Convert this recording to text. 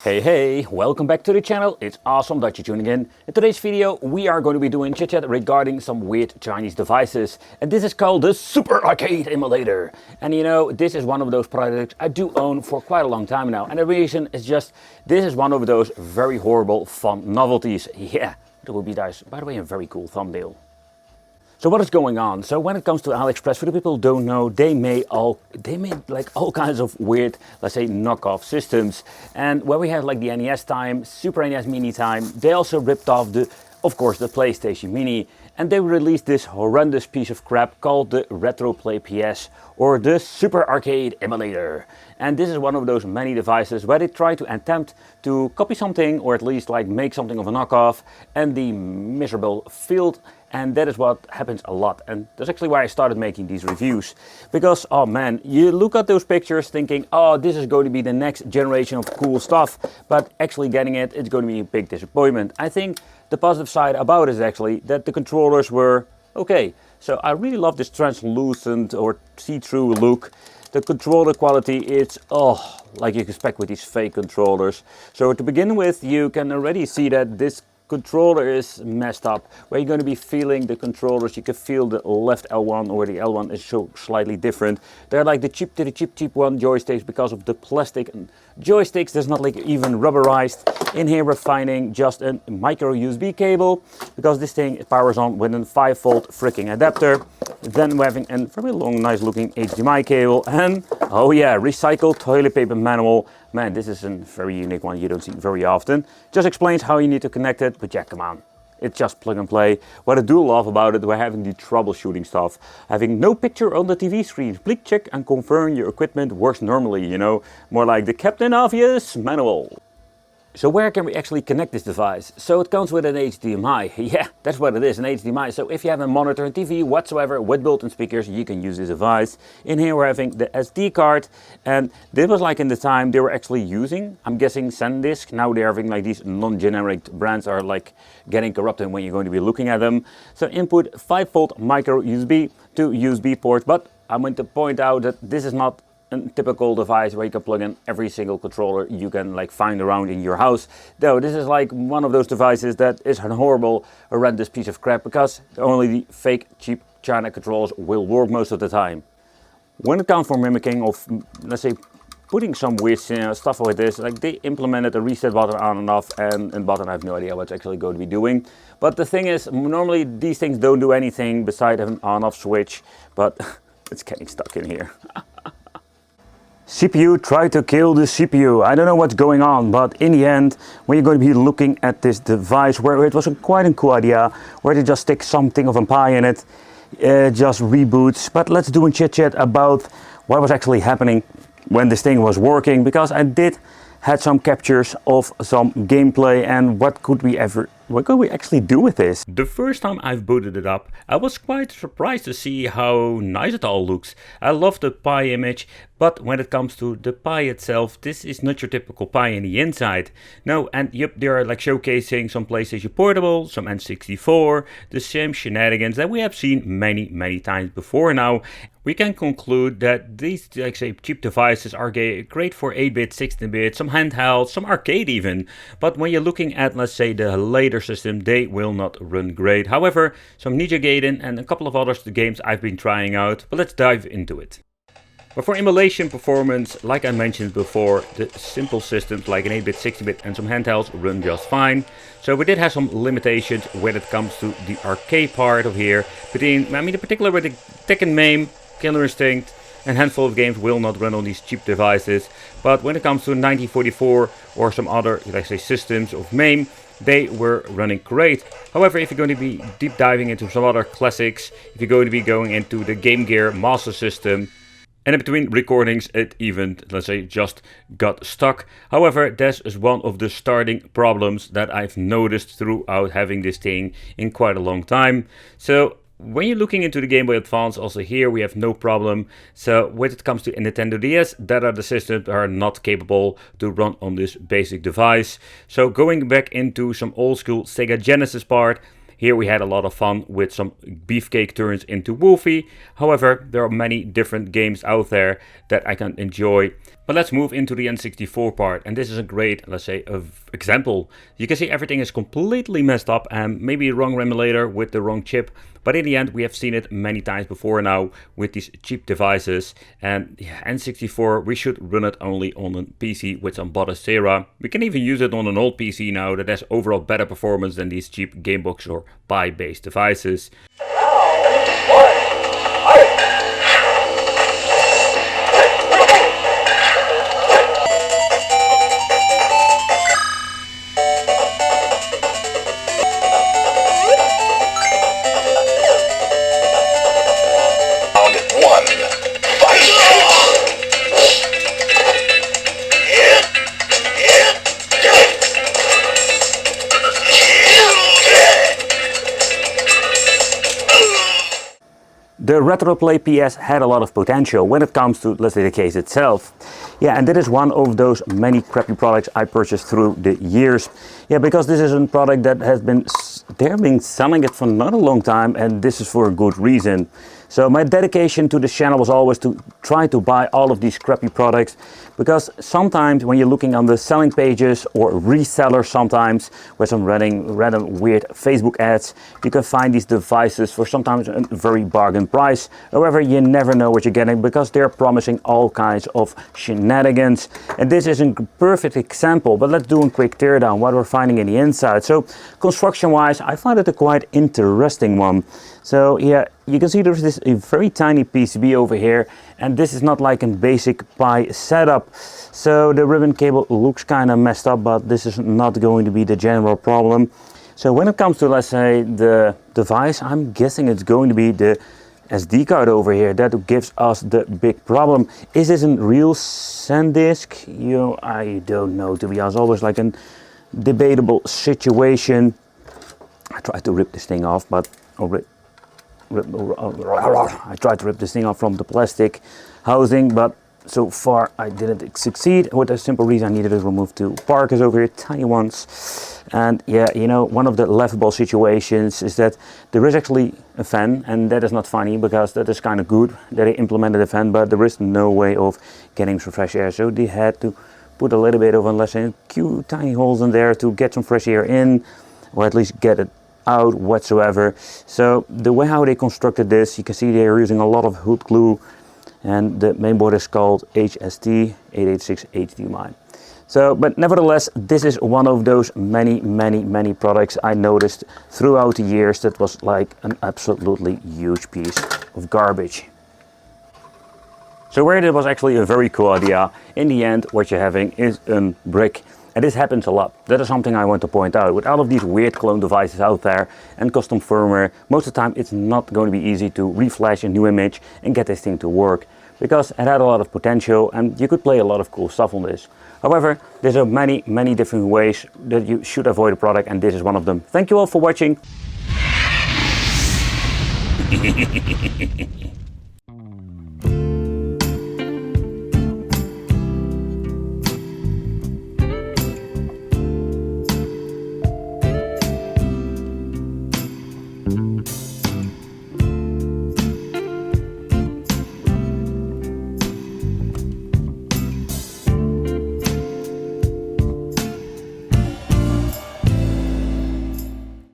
Hey, welcome back to the channel. It's awesome that you're tuning in. In today's video we are going to be doing chit chat regarding some weird Chinese devices, and this is called the Super Arcade Emulator. And you know, this is one of those products I do own for quite a long time now, and the reason is just this is one of those very horrible fun novelties. Yeah, that would be nice. By the way, a very cool thumbnail. So what is going on? So when it comes to AliExpress, for the people who don't know, they made like all kinds of weird, let's say, knockoff systems. And where we had like the NES time, Super NES Mini time, they also ripped off of course, the PlayStation Mini, and they released this horrendous piece of crap called the RetroPlay PS, or the Super Arcade Emulator. And this is one of those many devices where they try to attempt to copy something, or at least like make something of a knockoff, and the miserable field. And that is what happens a lot, and that's actually why I started making these reviews. Because, oh man, you look at those pictures thinking, oh, this is going to be the next generation of cool stuff, but actually getting it, it's going to be a big disappointment. I think the positive side about it is actually that the controllers were okay. So I really love this translucent or see-through look. The controller quality, it's, oh, like you expect with these fake controllers. So to begin with, you can already see that this controller is messed up. Where you're going to be feeling the controllers, you can feel the left L1 or the L1 is so slightly different. They're like the cheap one joysticks because of the plastic joysticks. There's not like even rubberized. In here we're finding just a micro USB cable because this thing powers on with a 5-volt freaking adapter. Then we're having a very long, nice looking HDMI cable, and oh yeah, recycled toilet paper manual. Man, this is a very unique one you don't see very often. Just explains how you need to connect it, but yeah, come on. It's just plug and play. What I do love about it, we're having the troubleshooting stuff. Having no picture on the TV screen. Please check and confirm your equipment works normally, you know. More like the Captain Obvious manual. So where can we actually connect this device? So it comes with an HDMI. Yeah, that's what it is, an HDMI. So if you have a monitor and TV whatsoever with built-in speakers, you can use this device. In here we're having the SD card, and this was like in the time they were actually using, I'm guessing, SanDisk. Now they're having like these non-generic brands are like getting corrupted when you're going to be looking at them. So input 5-volt micro USB to USB port, but I'm going to point out that this is not a typical device where you can plug in every single controller you can like find around in your house. Though this is like one of those devices that is a horrendous piece of crap, because only the fake cheap China controllers will work most of the time. When it comes for mimicking of, let's say, putting some weird stuff with this, like they implemented a reset button on and off, and a button I have no idea what it's actually going to be doing. But the thing is, normally these things don't do anything besides an on-off switch, but it's getting stuck in here. CPU tried to kill the CPU. I don't know what's going on, but in the end, when you're going to be looking at this device, where it was quite a cool idea, where they just stick something of a pie in it, it just reboots. But let's do a chit chat about what was actually happening when this thing was working, because I had some captures of some gameplay, and what could we actually do with this? The first time I've booted it up, I was quite surprised to see how nice it all looks. I love the pie image, but when it comes to the pie itself, this is not your typical pie in the inside. No, and yep, they are like showcasing some PlayStation Portable, some N64, the same shenanigans that we have seen many times before now. We can conclude that these, like say, cheap devices are great for 8-bit, 16-bit, some handheld, some arcade even. But when you're looking at, let's say, the later system, they will not run great. However, some Ninja Gaiden and a couple of other games I've been trying out, but let's dive into it. But for emulation performance, like I mentioned before, the simple systems like an 8-bit, 16-bit and some handhelds run just fine. So we did have some limitations when it comes to the arcade part of here. In particular with the Tekken MAME, Killer Instinct, and a handful of games will not run on these cheap devices. But when it comes to 1944 or some other, let's say, systems of MAME, they were running great. However, if you're going to be deep diving into some other classics, if you're going to be going into the Game Gear Master System, and in between recordings it even, let's say, just got stuck. However, this is one of the starting problems that I've noticed throughout having this thing in quite a long time. So when you're looking into the Game Boy Advance, also here we have no problem. So when it comes to a Nintendo DS, that are the systems that are not capable to run on this basic device. So going back into some old school Sega Genesis part, here we had a lot of fun with some beefcake turns into Wolfie. However, there are many different games out there that I can enjoy. But let's move into the N64 part, and this is a great, let's say, example. You can see everything is completely messed up and maybe a wrong emulator with the wrong chip. But in the end, we have seen it many times before now with these cheap devices. And yeah, N64, we should run it only on a PC with some Batocera. We can even use it on an old PC now that has overall better performance than these cheap Gamebox or Pi-based devices. The RetroPlay PS had a lot of potential when it comes to, let's say, the case itself. Yeah, and that is one of those many crappy products I purchased through the years. Yeah, because this is a product that has been, they've been selling it for not a long time, and this is for a good reason. So my dedication to this channel was always to try to buy all of these crappy products, because sometimes when you're looking on the selling pages or resellers sometimes, where some running random weird Facebook ads, you can find these devices for sometimes a very bargain price. However, you never know what you're getting because they're promising all kinds of shenanigans. And this is a perfect example, but let's do a quick teardown what we're finding in the inside. So construction wise, I find it a quite interesting one. So yeah, you can see there's this a very tiny PCB over here, and this is not like a basic Pi setup. So the ribbon cable looks kind of messed up, but this is not going to be the general problem. So when it comes to, let's say, the device, I'm guessing it's going to be the SD card over here that gives us the big problem. Is this a real SanDisk? I don't know, to be honest. Always like a debatable situation. I tried to rip this thing off, but I tried to rip this thing off from the plastic housing, but so far I didn't succeed. With a simple reason, I needed to remove two parkers over here, tiny ones. And yeah, one of the laughable situations is that there is actually a fan, and that is not funny because that is kind of good that they implemented a fan, but there is no way of getting some fresh air. So they had to put a little bit of, let's say, cute tiny holes in there to get some fresh air in, or at least get it out whatsoever. So the way how they constructed this, you can see they're using a lot of hood glue, and the mainboard is called HST886 HDMI. So, but nevertheless, this is one of those many products I noticed throughout the years that was like an absolutely huge piece of garbage. So where it was actually a very cool idea, in the end what you're having is a brick. And this happens a lot. That is something I want to point out. With all of these weird clone devices out there and custom firmware, most of the time it's not going to be easy to reflash a new image and get this thing to work, because it had a lot of potential and you could play a lot of cool stuff on this. However, there's many different ways that you should avoid a product, and this is one of them. Thank you all for watching.